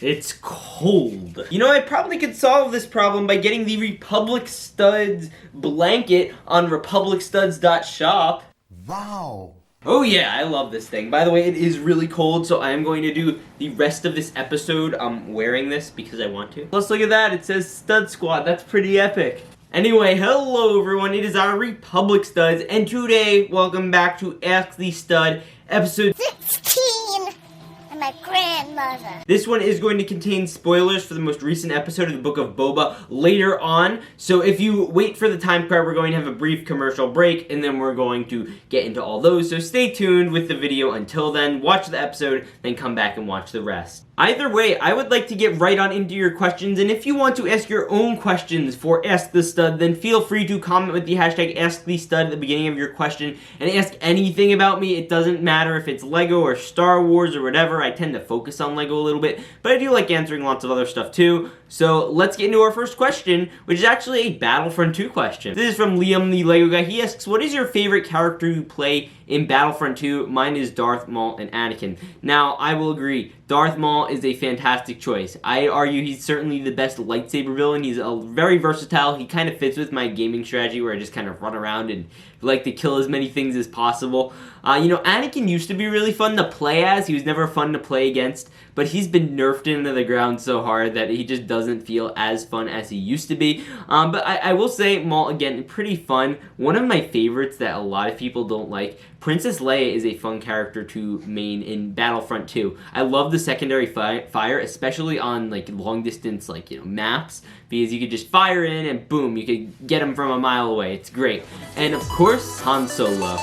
It's cold. You know, I probably could solve this problem by getting the Republic Studs blanket on republicstuds.shop. Wow. Oh yeah, I love this thing. By the way, it is really cold, so I am going to do the rest of this episode wearing this because I want to. Let's look at that. It says Stud Squad. That's pretty epic. Anyway, hello everyone. It is our Republic Studs, and today, welcome back to Ask the Stud, episode 16. My grandmother. This one is going to contain spoilers for the most recent episode of the Book of Boba later on. So if you wait for the time card, we're going to have a brief commercial break, and then we're going to get into all those. So stay tuned with the video until then. Watch the episode, then come back and watch the rest. Either way, I would like to get right on into your questions, and if you want to ask your own questions for Ask the Stud, then feel free to comment with the hashtag AskTheStud at the beginning of your question, and ask anything about me. It doesn't matter if it's Lego or Star Wars or whatever. I tend to focus on Lego a little bit, but I do like answering lots of other stuff too. So let's get into our first question, which is actually a Battlefront 2 question. This is from LiamTheLEGOGuy. He asks, what is your favorite character you play in Battlefront 2? Mine is Darth Maul and Anakin. Now, I will agree, Darth Maul is a fantastic choice. I argue he's certainly the best lightsaber villain. He's very versatile. He kind of fits with my gaming strategy where I just kind of run around and like to kill as many things as possible. You know, Anakin used to be really fun to play as. He was never fun to play against, but he's been nerfed into the ground so hard that he just doesn't feel as fun as he used to be. But I will say, Maul, again, pretty fun. One of my favorites that a lot of people don't like, Princess Leia is a fun character to main in Battlefront 2. I love the secondary fire, especially on like long distance, like, you know, maps, because you could just fire in and boom, you could get them from a mile away. It's great. And of course, Han Solo.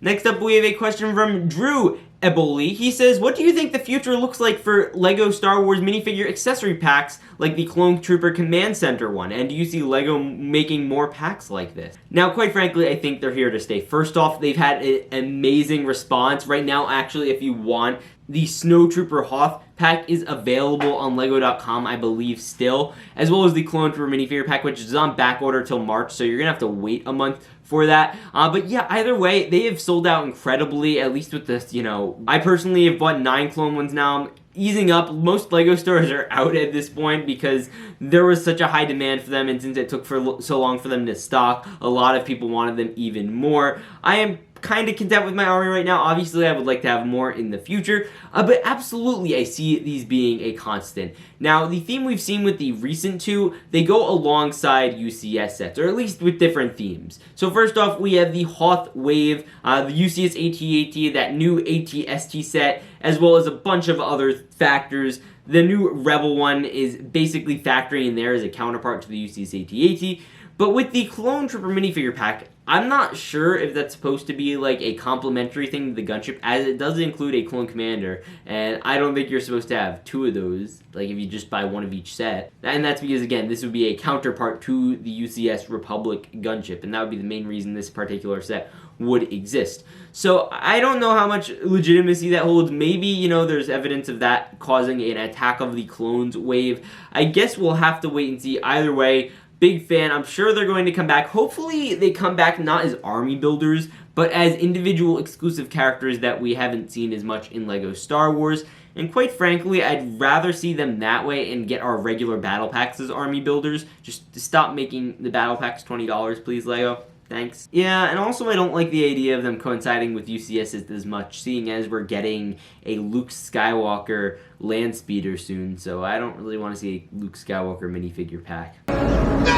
Next up, we have a question from Drew Eboli. He says, what do you think the future looks like for LEGO Star Wars minifigure accessory packs like the Clone Trooper Command Center one? And do you see LEGO making more packs like this? Now, quite frankly, I think they're here to stay. First off, they've had an amazing response. Right now, actually, if you want, the Snow Trooper Hoth pack is available on Lego.com, I believe, still, as well as the Clone Trooper minifigure pack, which is on back order till March, so you're gonna have to wait a month for that. But yeah, either way, they have sold out incredibly, at least with this, you know, I personally have bought 9 clone ones now. I'm easing up. Most Lego stores are out at this point because there was such a high demand for them, and since it took so long for them to stock, a lot of people wanted them even more. I am kind of content with my army right now. Obviously, I would like to have more in the future, but absolutely, I see these being a constant. Now, the theme we've seen with the recent two, they go alongside UCS sets, or at least with different themes. So first off, we have the Hoth Wave, the UCS AT-AT, that new AT-ST set, as well as a bunch of other factors. The new Rebel one is basically factoring in there as a counterpart to the UCS AT-AT. But with the Clone Trooper minifigure pack, I'm not sure if that's supposed to be like a complementary thing to the gunship, as it does include a Clone Commander, and I don't think you're supposed to have 2 of those, like if you just buy one of each set. And that's because, again, this would be a counterpart to the UCS Republic gunship, and that would be the main reason this particular set would exist. So I don't know how much legitimacy that holds. Maybe, you know, there's evidence of that causing an Attack of the Clones wave. I guess we'll have to wait and see. Either way, big fan. I'm sure they're going to come back. Hopefully they come back not as army builders, but as individual exclusive characters that we haven't seen as much in LEGO Star Wars. And quite frankly, I'd rather see them that way and get our regular battle packs as army builders. Just to stop making the battle packs $20, please, LEGO. Thanks. Yeah, and also I don't like the idea of them coinciding with UCS as much, seeing as we're getting a Luke Skywalker land speeder soon, so I don't really want to see a Luke Skywalker minifigure pack. No!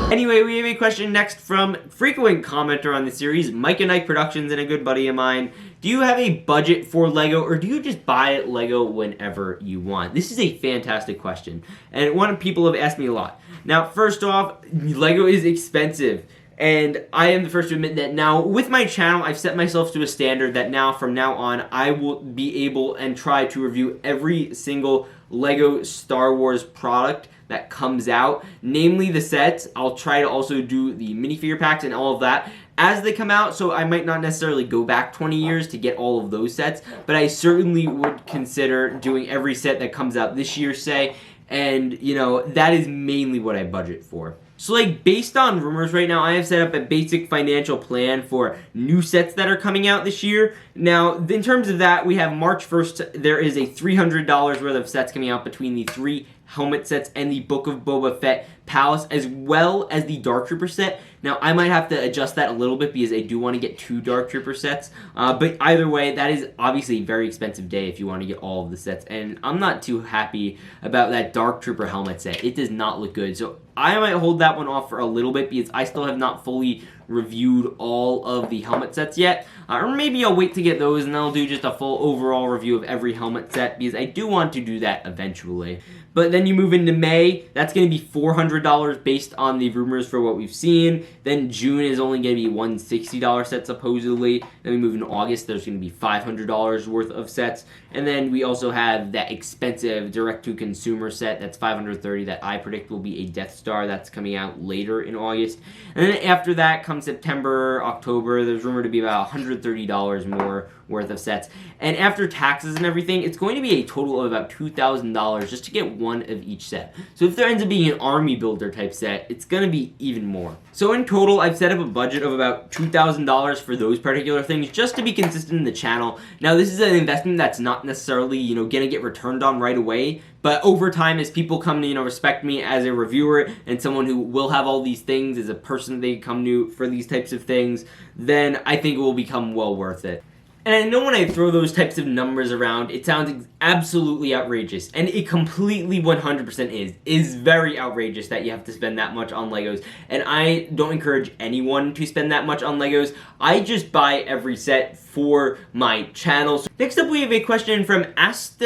Anyway, we have a question next from frequent commenter on the series, Mike and Ike Productions, and a good buddy of mine. Do you have a budget for LEGO, or do you just buy LEGO whenever you want? This is a fantastic question, and one people have asked me a lot. Now, first off, LEGO is expensive, and I am the first to admit that. Now, with my channel, I've set myself to a standard that now, from now on, I will be able and try to review every single LEGO Star Wars product that comes out, namely the sets. I'll try to also do the minifigure packs and all of that as they come out, so I might not necessarily go back 20 years to get all of those sets, but I certainly would consider doing every set that comes out this year, say, and, you know, that is mainly what I budget for. So, like, based on rumors right now, I have set up a basic financial plan for new sets that are coming out this year. Now, in terms of that, we have March 1st, there is a $300 worth of sets coming out between the 3 helmet sets and the Book of Boba Fett Palace, as well as the Dark Trooper set. Now, I might have to adjust that a little bit because I do want to get 2 Dark Trooper sets. But either way, that is obviously a very expensive day if you want to get all of the sets. And I'm not too happy about that Dark Trooper helmet set. It does not look good. So I might hold that one off for a little bit because I still have not fully reviewed all of the helmet sets yet. Or maybe I'll wait to get those and I'll do just a full overall review of every helmet set because I do want to do that eventually. But then you move into May, that's going to be $400 based on the rumors for what we've seen. Then June is only going to be $160 set supposedly. Then we move into August, there's going to be $500 worth of sets. And then we also have that expensive direct-to-consumer set that's $530 that I predict will be a Death Star that's coming out later in August. And then after that comes September, October, there's rumored to be about $130 more worth of sets. And after taxes and everything, it's going to be a total of about $2,000 just to get one of each set. So if there ends up being an army builder type set, it's going to be even more. So in total, I've set up a budget of about $2,000 for those particular things just to be consistent in the channel. Now, this is an investment that's not necessarily, going to get returned on right away, but over time, as people come to, respect me as a reviewer and someone who will have all these things as a person they come to for these types of things, then I think it will become well worth it. And I know when I throw those types of numbers around, it sounds absolutely outrageous. And it completely 100% is very outrageous that you have to spend that much on Legos. And I don't encourage anyone to spend that much on Legos. I just buy every set for my channel. So next up, we have a question from AandT.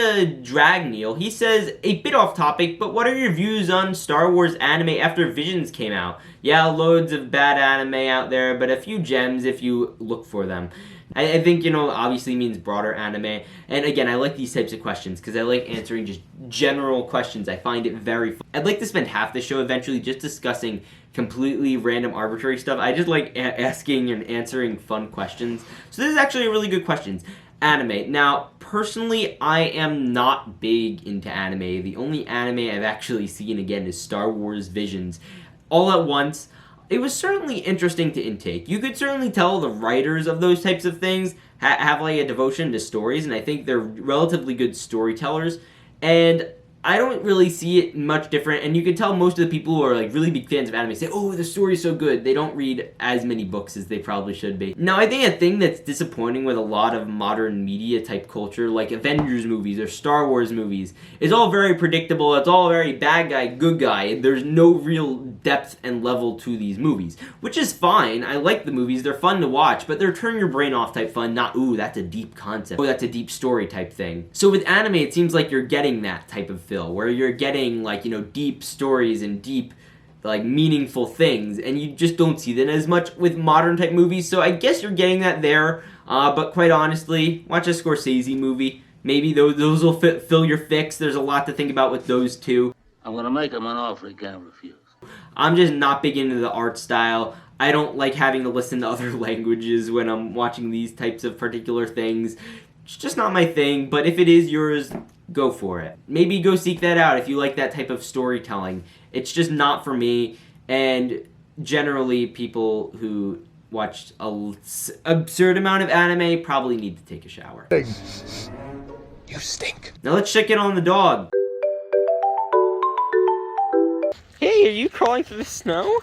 He says, a bit off topic, but what are your views on Star Wars anime after Visions came out? Yeah, loads of bad anime out there, but a few gems if you look for them. I think, obviously means broader anime. And again, I like these types of questions because I like answering just general questions. I find it very fun. I'd like to spend half the show eventually just discussing completely random arbitrary stuff. I just like asking and answering fun questions. So this is actually a really good question. Anime. Now, personally, I am not big into anime. The only anime I've actually seen, again, is Star Wars Visions. All at once. It was certainly interesting to intake. You could certainly tell the writers of those types of things have like a devotion to stories, and I think they're relatively good storytellers. And I don't really see it much different, and you can tell most of the people who are like really big fans of anime say, oh, the story's so good. They don't read as many books as they probably should be. Now, I think a thing that's disappointing with a lot of modern media type culture, like Avengers movies or Star Wars movies, is all very predictable. It's all very bad guy, good guy, and there's no real depth and level to these movies, which is fine. I like the movies. They're fun to watch, but they're turn your brain off type fun, not, ooh, that's a deep concept. Oh, that's a deep story type thing. So with anime, it seems like you're getting that type of where you're getting like deep stories and deep like meaningful things, and you just don't see that as much with modern type movies. So I guess you're getting that there, but quite honestly, watch a Scorsese movie. Maybe those will fill your fix. There's a lot to think about with those two. I'm gonna make him an offer he can't refuse. I'm just not big into the art style. I don't like having to listen to other languages when I'm watching these types of particular things. It's just not my thing, but if it is yours, go for it. Maybe go seek that out if you like that type of storytelling. It's just not for me, and generally people who watch an absurd amount of anime probably need to take a shower. You stink. Now let's check in on the dog. Hey, are you crawling through the snow?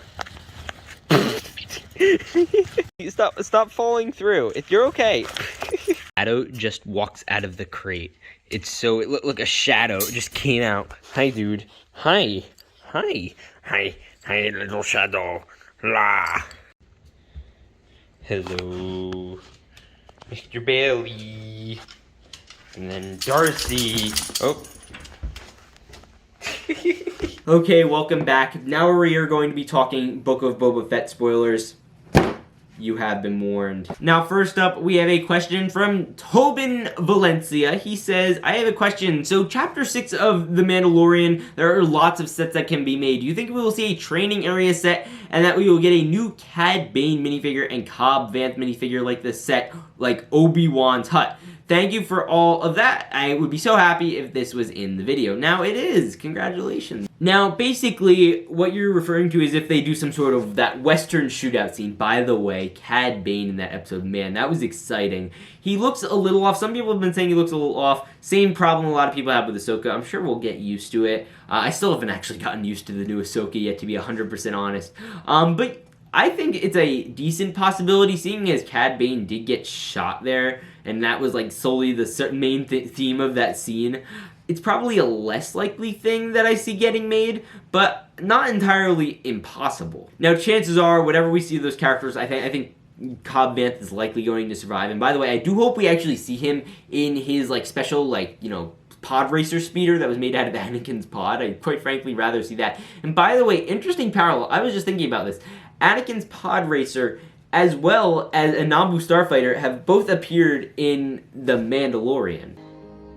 Stop falling through. You're okay. Shadow just walks out of the crate. It's so look, a shadow just came out. Hi, dude. Hi, little shadow. La. Hello, Mr. Bailey. And then Darcy. Oh. Okay, welcome back. Now we are going to be talking Book of Boba Fett spoilers. You have been warned. Now, first up, we have a question from Tobin Valencia. He says, I have a question. So, Chapter 6 of The Mandalorian, there are lots of sets that can be made. Do you think we will see a training area set and that we will get a new Cad Bane minifigure and Cobb Vanth minifigure like the set, like Obi-Wan's hut? thank you for all of that. I would be so happy if this was in the video. Now it is. Congratulations. Now, basically, what you're referring to is if they do some sort of that Western shootout scene. By the way, Cad Bane in that episode, man, that was exciting. He looks a little off. Some people have been saying he looks a little off. Same problem a lot of people have with Ahsoka. I'm sure we'll get used to it. I still haven't actually gotten used to the new Ahsoka yet, to be 100% honest. But I think it's a decent possibility, seeing as Cad Bane did get shot there, and that was like solely the main theme of that scene. It's probably a less likely thing that I see getting made, but not entirely impossible. Now, chances are, whatever we see of those characters, I think Cobb Vanth is likely going to survive. And by the way, I do hope we actually see him in his like special, like, you know, pod racer speeder that was made out of Anakin's pod. I'd quite frankly rather see that. And by the way, interesting parallel. I was just thinking about this. Anakin's pod racer as well as a Naboo starfighter have both appeared in The Mandalorian.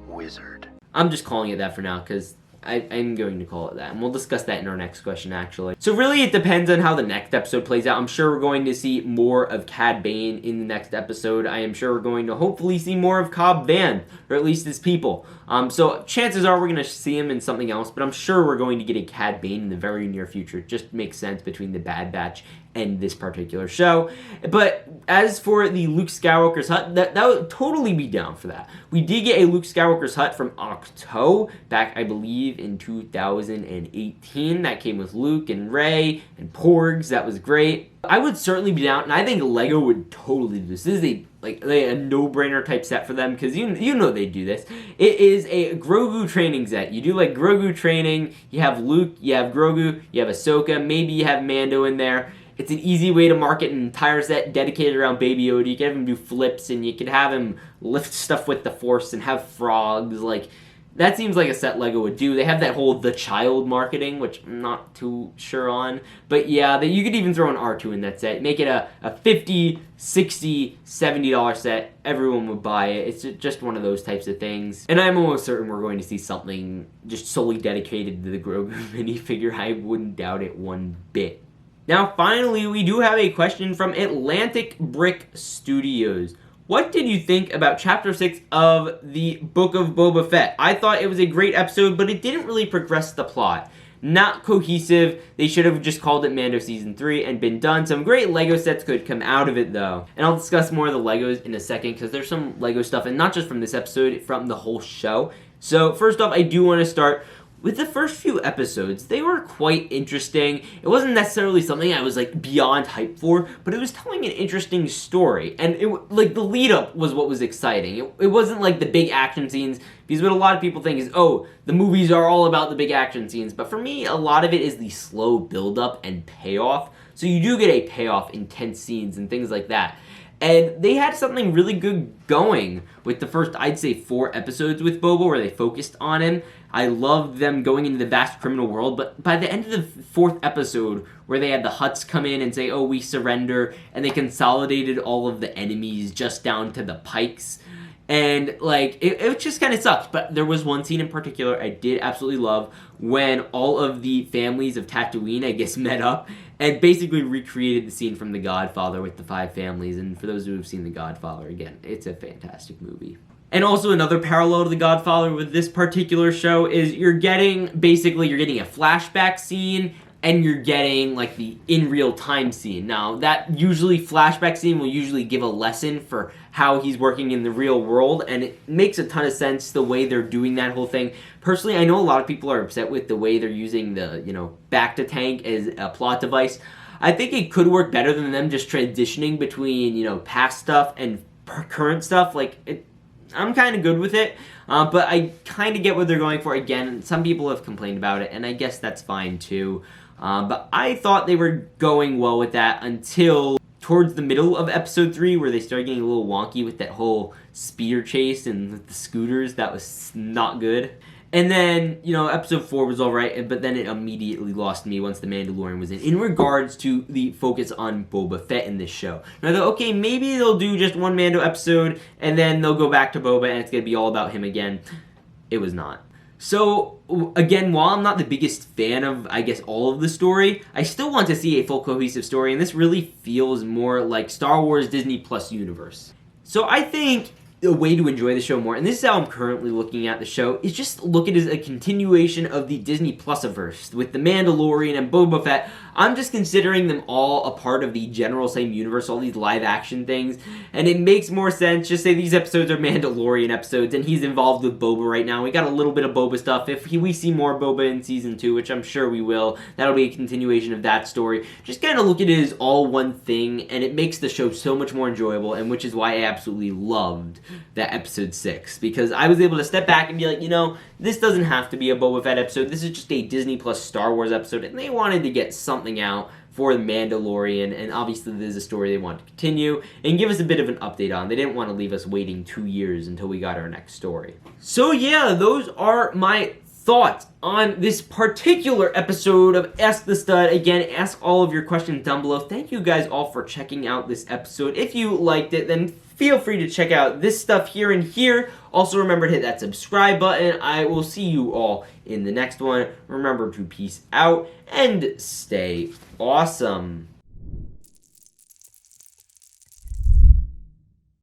Wizard. I'm just calling it that for now because I'm going to call it that, and we'll discuss that in our next question, actually. So really, it depends on how the next episode plays out. I'm sure we're going to see more of Cad Bane in the next episode. I am sure we're going to hopefully see more of Cobb Vanth, or at least his people. So chances are we're going to see him in something else, but I'm sure we're going to get a Cad Bane in the very near future. It just makes sense between the Bad Batch and this particular show. But as for the Luke Skywalker's hut, that would totally be down for that. We did get a Luke Skywalker's hut from Octo back, I believe, in 2018. That came with Luke and Rey and Porgs. That was great. I would certainly be down, and I think LEGO would totally do this. This is a no-brainer type set for them, because you know they do this. It is a Grogu training set. You do like Grogu training, you have Luke, you have Grogu, you have Ahsoka, maybe you have Mando in there. It's an easy way to market an entire set dedicated around Baby Yoda. You can have him do flips, and you can have him lift stuff with the Force and have frogs. Like, that seems like a set LEGO would do. They have that whole The Child marketing, which I'm not too sure on. But yeah, you could even throw an R2 in that set. Make it a $50, $60, $70 set. Everyone would buy it. It's just one of those types of things. And I'm almost certain we're going to see something just solely dedicated to the Grogu minifigure. I wouldn't doubt it one bit. Now, finally, we do have a question from AandTBrick Studios. What did you think about Chapter 6 of the Book of Boba Fett? I thought it was a great episode, but it didn't really progress the plot. Not cohesive. They should have just called it Mando Season 3 and been done. Some great LEGO sets could come out of it, though. And I'll discuss more of the LEGOs in a second, because there's some LEGO stuff, and not just from this episode, from the whole show. So, first off, I do want to start with the first few episodes. They were quite interesting. It wasn't necessarily something I was like beyond hyped for, but it was telling an interesting story. And like the lead up was what was exciting. It wasn't like the big action scenes, because what a lot of people think is, oh, the movies are all about the big action scenes. But for me, a lot of it is the slow build up and payoff. So you do get a payoff, intense scenes and things like that. And they had something really good going with the first, I'd say, 4 episodes with Boba, where they focused on him. I loved them going into the vast criminal world, but by the end of the 4th episode, where they had the Hutts come in and say, oh, we surrender, and they consolidated all of the enemies just down to the Pikes, and, like, it just kind of sucked. But there was one scene in particular I did absolutely love, when all of the families of Tatooine, I guess, met up, and basically recreated the scene from The Godfather with the 5 families. And for those who have seen The Godfather, again, it's a fantastic movie. And also another parallel to The Godfather with this particular show is you're getting a flashback scene, and you're getting like the in real time scene. Now, that usually flashback scene will usually give a lesson for how he's working in the real world, and it makes a ton of sense the way they're doing that whole thing. Personally, I know a lot of people are upset with the way they're using the, back to tank as a plot device. I think it could work better than them just transitioning between, past stuff and current stuff. I'm kind of good with it, but I kind of get what they're going for. Again, some people have complained about it, and I guess that's fine too. But I thought they were going well with that until towards the middle of episode 3, where they started getting a little wonky with that whole speeder chase and the scooters. That was not good. And then, episode 4 was alright, but then it immediately lost me once The Mandalorian was in regards to the focus on Boba Fett in this show. And I thought, okay, maybe they'll do just one Mando episode, and then they'll go back to Boba, and it's going to be all about him again. It was not. So, again, while I'm not the biggest fan of, I guess, all of the story, I still want to see a full cohesive story, and this really feels more like Star Wars Disney Plus universe. So I think a way to enjoy the show more, and this is how I'm currently looking at the show, is just look at it as a continuation of the Disney Plus-averse with The Mandalorian and Boba Fett. I'm just considering them all a part of the general same universe, all these live-action things, and it makes more sense. Just say these episodes are Mandalorian episodes, and he's involved with Boba right now. We got a little bit of Boba stuff. If we see more Boba in Season 2, which I'm sure we will, that'll be a continuation of that story. Just kind of look at it as all one thing, and it makes the show so much more enjoyable, and which is why I absolutely loved that episode 6, because I was able to step back and be like, you know, this doesn't have to be a Boba Fett episode, this is just a Disney Plus Star Wars episode, and they wanted to get something out for The Mandalorian, and obviously this is a story they want to continue, and give us a bit of an update on. They didn't want to leave us waiting 2 years until we got our next story. So yeah, those are my thoughts on this particular episode of Ask the Stud. Again, ask all of your questions down below. Thank you guys all for checking out this episode. If you liked it, then feel free to check out this stuff here and here. Also, remember to hit that subscribe button. I will see you all in the next one. Remember to peace out and stay awesome.